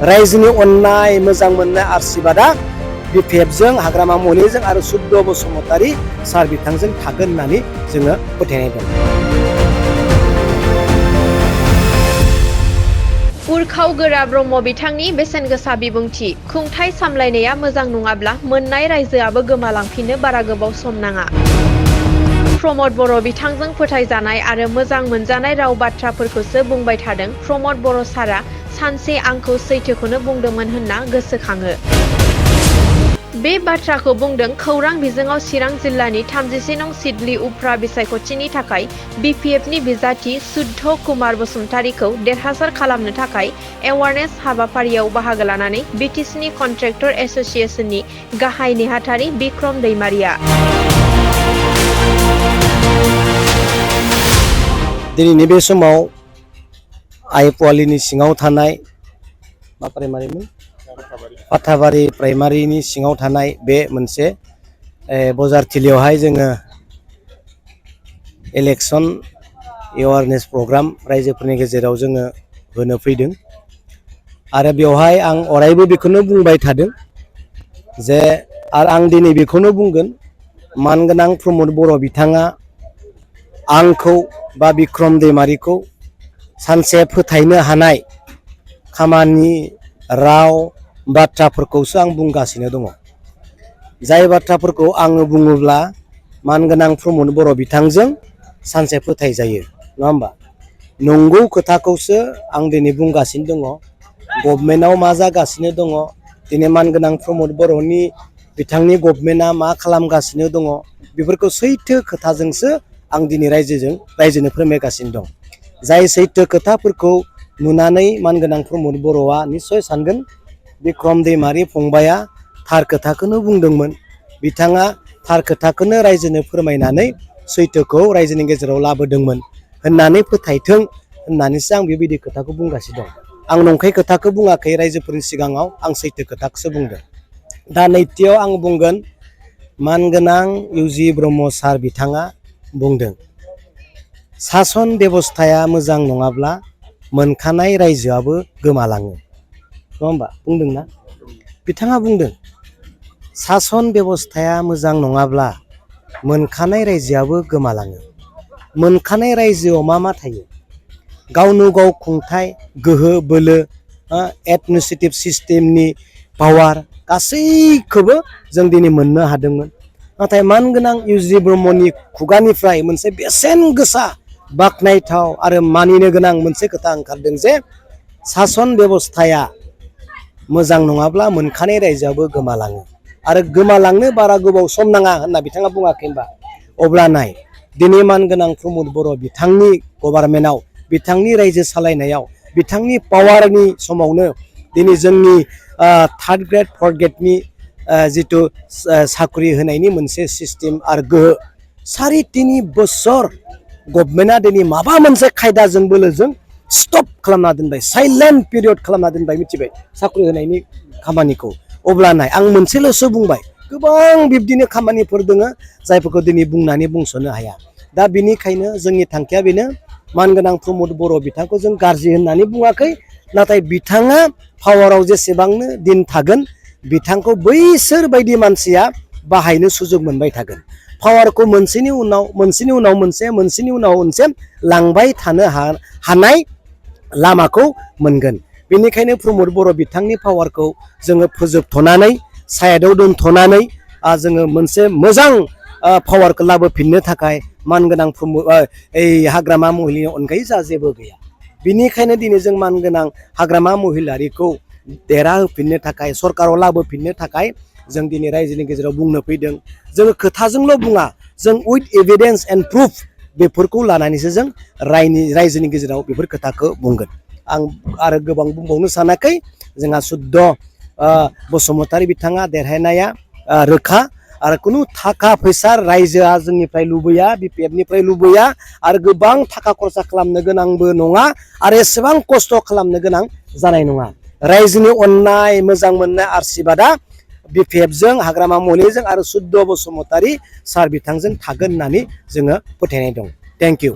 रायजोनि अननाय मोजां मोननाय आशीर्बादा बिपिएफजों हाग्रामा महिलारिजों आरो सुद्ध बसुमतारी सार बिथांजों थागोन होननानै जोङो फोथायनाय दं। उरखाव गोरा ब्रह्म बिथांनि बेसेन गोसा बिबुंथि। खुंथाइ सामलायनाया मोजां नङाब्ला मोननाय रायजोआबो गोमालांफिननो बारा गोबाव सम नाङा। प्रमद बर' बिथांजों फोथायजानाय आरो मोजां मोनजानाय राव बाथ्राफोरखौसो बुंबाय थादों प्रमद बर' सारा सानसे आंखौ सैथोखौनो बुंदोंमोन होनना गोसोखाङो। बे बाथ्राखौ बुंदों खौरां बिजोङाव चिरां जिल्लानि 34 नं सिडली उफ्रा बिसायख'थिनि थाखाय बिपिएफनि बिजाथि सुद्ध कुमार बसुमतारीखौ देरहासार खालामनो थाखाय एवारनेस हाबाफारियाव बाहागो लानानै बिटिसिनि कन्ट्रेक्टर एसोसिएशननि गाहाय नेहाथारि बिक्रम दैमारिया। दिनैनि बे समाव आइपुवालिनि सिङाव थानाय मा प्राइमारिमोन फाथाबारि प्राइमारिनि सिङाव थानाय बे मोनसे बजारथिलियावहाय जोङो इलेक्सन एवारनेस प्रग्राम रायजोफोरनि गेजेराव जोङो होनो फैदों आरो बेवहाय आं अरायबो बेखौनो बुंबाय थादों जे आं दिनै बेखौनो बुंगोन मानगोनां प्रमद बर' बिथाङा आंखौ बा बिक्रम दैमारिखौ सानसे फोथायनो हानाय खामानि राव बाथ्राफोरखौसो आं बुंगासिनो दङ। जाय बाथ्राफोरखौ आङो बुङोब्ला मानगोनां प्रमद बर' बिथांजों सानसे फोथाय जायो नङा होमबा? नंगौ खोथाखौसो आं दिनै बुंगासिनो दङ। गभर्नमेन्टआव मा जागासिनो दङ दिनै मानगोनां प्रमद बर'नि बिथांनि गभर्नमेन्टआ मा खालामगासिनो दङ बेफोरखौ सैथो खोथाजोंसो आं दिनै रायजोनो फोरमायगासिनो दं। जाय सैथो खोथाफोरखौ नुनानै मानगोनां प्रमद बर'आ निस्सय सानगोन बिक्रम दैमारि फंबाया थार खोथाखौनो बुंदोंमोन। बिथाङा थार खोथाखौनो रायजोनो फोरमायनानै सैथोखौ रायजोनि गेजेराव लाबोदोंमोन होननानै फोथायथों होननानैसो आं बेबायदि खोथाखौ बुंगासिनो दं। आं नंखाय खोथाखौ बुङाखै रायजोफोरनि सिगाङाव आं सैथो खोथाखौसो बुंदों। दा नैथियाव आं बुंगोन मानगोनां इउजि ब्रह्म सार बिथाङा बुंदों सासन बेबस्थाया मोजां नङाब्ला मोनखानाय रायजोआबो गोमालाङो नङा होमबा? बुंदोंना बिथाङा बुंदों सासन बेबस्थाया मोजां नङाब्ला मोनखानाय रायजोआबो गोमालाङो। मोनखानाय रायजोआव मा थायो? गावनो गाव खुंथाय गोहो बोलो एडमिनिस्ट्रेटिभ सिस्टेमनि पावार गासैखौबो जों दिनै मोननो हादोंमोन। नाथाय मानगोनां इउजि ब्रह्मनि खुगानिफ्राय मोनसे बेसेन गोसा बाख्नायथाव आरो मानिनो गोनां मोनसे खोथा ओंखारदों जे सासन बेबस्थाया मोजां नङाब्ला मोनखानाय रायजोआबो गोमालाङो आरो गोमालांनो बारा गोबाव सम नाङा होनना बिथाङा बुङाखै होनबा? अब्ला नाय दिनै मानगोनां प्रमद बर' बिथांनि गभार्नमेन्टआव बिथांनि रायजो सालायनायाव बिथांनि पावारनि समावनो दिनै जोंनि थार्ड ग्रेड फर्थ ग्रेडनि जिथु साख्रि होनायनि मोनसे सिस्टेम आरो गोहो 3.5 बोसोर गभर्नमेन्टआ दिनै माबा मोनसे खायदाजों बोलोजों स्टप खालामना दोनबाय, साइलेन्ट पिरियड खालामना दोनबाय मिथिबाय साख्रि होनायनि खामानिखौ। अब्ला नाय आं मोनसेल'सो बुंबाय, गोबां बिब्दिनो खामानिफोर दङ जायफोरखौ दिनै बुंनानै बुंस'नो हाया। दा बिनिखायनो जोंनि थांखिया बेनो मानगोनां प्रमद बर' बिथांखौ जों गाज्रि होननानै बुङाखै, नाथाय बिथाङा पावाराव जेसेबांनो दिन थागोन बिथांखौ बैसोर बायदि मानसिया बाहायनो सुजुग मोनबाय थागोन। पावारखौ मोनसेनि उनाव मोनसे लांबाय थानो हानाय लामाखौ मोनगोन। बेनिखायनो प्रमद बर' बिथांनि पावारखौ जोङो फोजोबथ'नानै साइडआव दोनथ'नानै जोङो मोनसे मोजां पावारखौ लाबोफिननो थाखाय मानगोनां हाग्रामा महिलारिनि अनगायै जा जेबो गैया। बिनिखायनो दिनै जों मानगोनां हाग्रामा महिलारिखौ देरहाहोफिननो थाखाय सरकाराव लाबोफिननो थाखाय जों दिनै रायजोनि गेजेराव बुंनो फैदों। जोङो खोथाजोंल' बुङा, जों उइथ एभिडेन्स एन्ड प्रुफ बेफोरखौ लानानैसो जों रायजोनि गेजेराव बेफोर खोथाखौ बुंगोन। आं आरो गोबां बुंबावनो सानाखै। जोंहा सुद्ध बसुमतारी बिथाङा देरहानाया रोखा आरो खुनु थाखा फैसा रायजोआ जोंनिफ्राय लुबैया, बिपिएफनिफ्राय लुबैया आरो गोबां थाखा खरसा खालामनो गोनांबो नङा आरो एसेबां खस्थ' खालामनो गोनां जानाय नङा। रायजोनि अननाय मोजां मोननाय आशीर्बादा बिपिएफजों हाग्रामा महिलारिजों आरो सुद्ध बसुमतारी सार बिथांजों थागोन होननानै जोङो फोथायनाय दं। Thank you.